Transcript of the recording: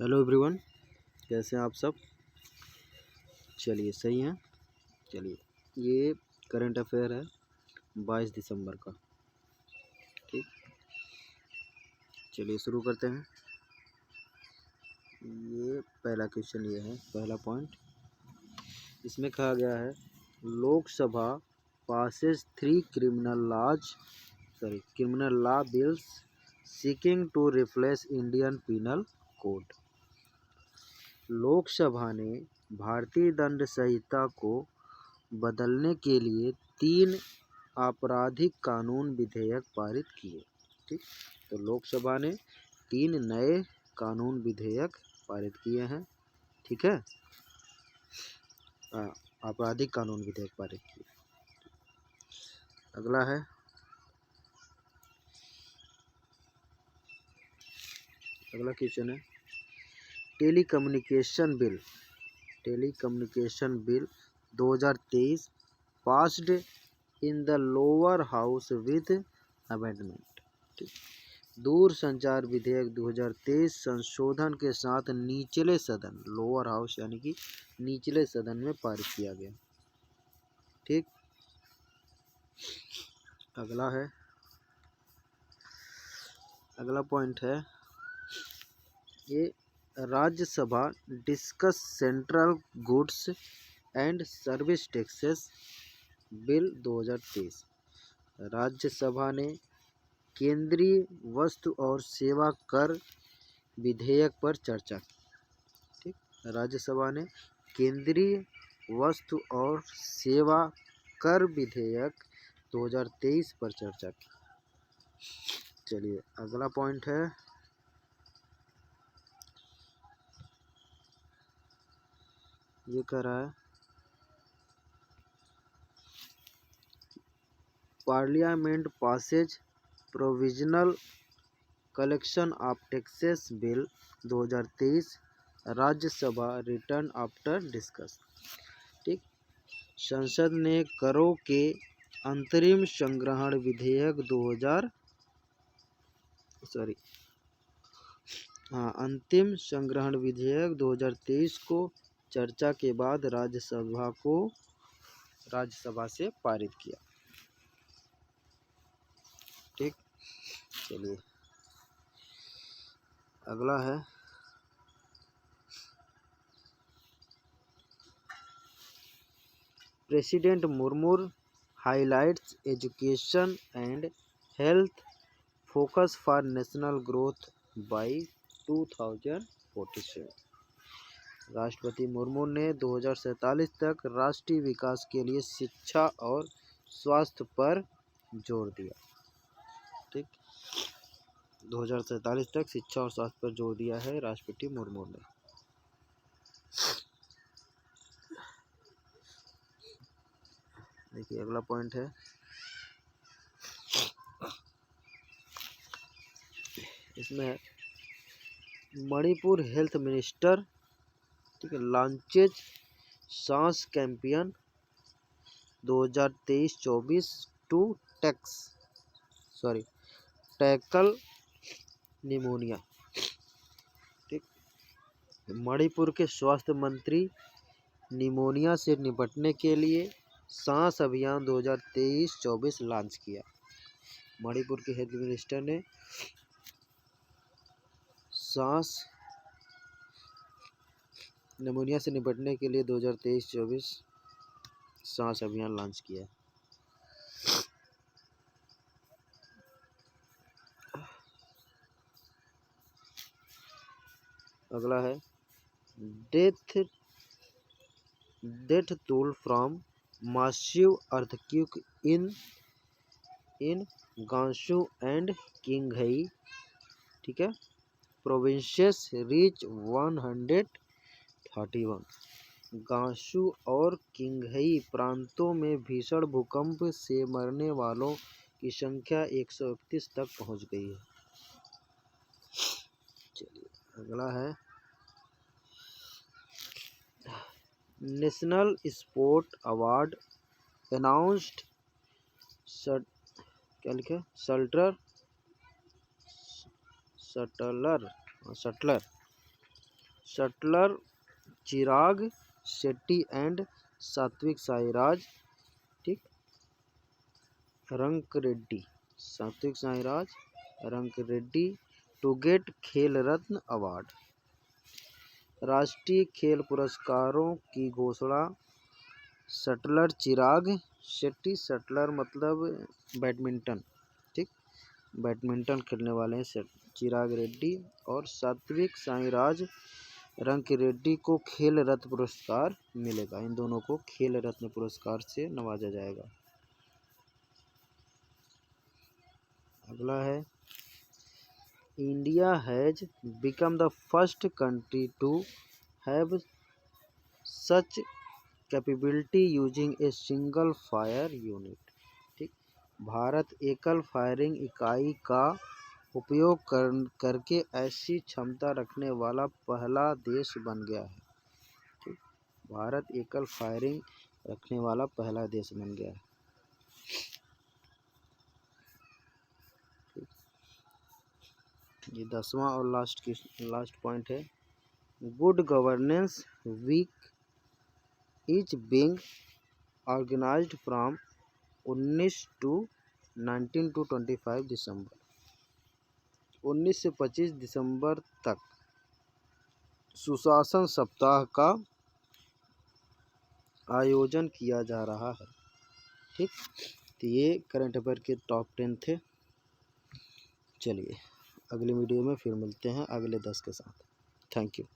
Hello everyone, कैसे हैं आप सब। चलिए सही हैं। चलिए, ये करंट अफेयर है 22 दिसंबर का। ठीक, चलिए शुरू करते हैं। ये पहला क्वेश्चन ये है, पहला पॉइंट इसमें कहा गया है Lok Sabha passes 3 criminal law bills seeking to replace Indian penal code. Lok Sabha ने भारतीय दंड संहिता को बदलने के लिए 3 आपराधिक कानून विधेयक पारित किए। ठीक, तो लोकसभा ने 3 नए कानून विधेयक पारित किए हैं। ठीक है, आपराधिक कानून विधेयक पारित किए। अगला है, अगला क्वेश्चन है telecommunication bill 2023 passed in the lower house with amendment. दूरसंचार विधेयक 2023 संशोधन के साथ निचले सदन, लोअर हाउस यानी कि निचले सदन में पारित किया गया। ठीक, अगला है, अगला पॉइंट है ये Rajya Sabha discuss central goods and service taxes bill 2023। Rajya Sabha ने केंद्रीय वस्तु और सेवा कर विधेयक पर चर्चा की। ठीक, राज्यसभा ने केंद्रीय वस्तु और सेवा कर विधेयक 2023 पर चर्चा की। चलिए, अगला पॉइंट है ये कह रहा है parliament Passage provisional collection of taxes bill 2023 Rajya Sabha return after discuss. ठीक, संसद ने करों के अंतरिम संग्रहण विधेयक अंतिम संग्रहण विधेयक 2023 को चर्चा के बाद राज्यसभा से पारित किया। ठीक, चलिए अगला है president Murmu highlights education and health focus for national growth by 2047। राष्ट्रपति मुर्मू ने 2047 तक राष्ट्रीय विकास के लिए शिक्षा और स्वास्थ्य पर जोर दिया। ठीक, 2047 तक शिक्षा और स्वास्थ्य पर जोर दिया है राष्ट्रपति मुर्मू ने। देखिए, अगला पॉइंट है इसमें मणिपुर हेल्थ मिनिस्टर ठीक है लॉन्चेज सांस कैंपेन 2023-24 टू टैकल निमोनिया। ठीक, मणिपुर के स्वास्थ्य मंत्री निमोनिया से निपटने के लिए सांस अभियान 2023-24 लॉन्च किया। मणिपुर के हेल्थ मिनिस्टर ने सांस निमोनिया से निपटने के लिए 2023-24 सांस अभियान लॉन्च किया। अगला है death toll from massive earthquake in Gansu and Qinghai ठीक है प्रोविंसेस रीच 131। गांसू और किंगघई प्रांतों में भीषण भूकंप से मरने वालों की संख्या 131 तक पहुंच गई है। चलिए, अगला है national sport award announced shuttler shuttler Chirag Shetty and Satwik Sairaj, ठीक, रंकरेड्डी, सात्विक साईराज रंकरेड्डी टू गेट खेल रत्न अवार्ड। राष्ट्रीय खेल पुरस्कारों की घोषणा शटलर चिराग शेट्टी, शटलर मतलब बैडमिंटन, ठीक, बैडमिंटन खेलने वाले हैं चिराग रेड्डी, और सात्विक साईराज रंकिरेड्डी को खेल रत्न पुरस्कार मिलेगा। इन दोनों को खेल रत्न पुरस्कार से नवाजा जाएगा। अगला है, India has become the first country to have such capability using a single fire unit, ठीक, भारत एकल फायरिंग इकाई का उपयोग करके ऐसी क्षमता रखने वाला पहला देश बन गया है, ठीक, भारत एकल फायरिंग रखने वाला पहला देश बन गया है। ये 10वां और लास्ट पॉइंट है, good governance week is being organised from 19 to 19 to 25 December, 19 से 25 दिसंबर तक सुशासन सप्ताह का आयोजन किया जा रहा है, ठीक। तो ये करंट अफेयर के टॉप 10 थे। चलिए अगली वीडियो में फिर मिलते हैं अगले 10 के साथ। Thank you.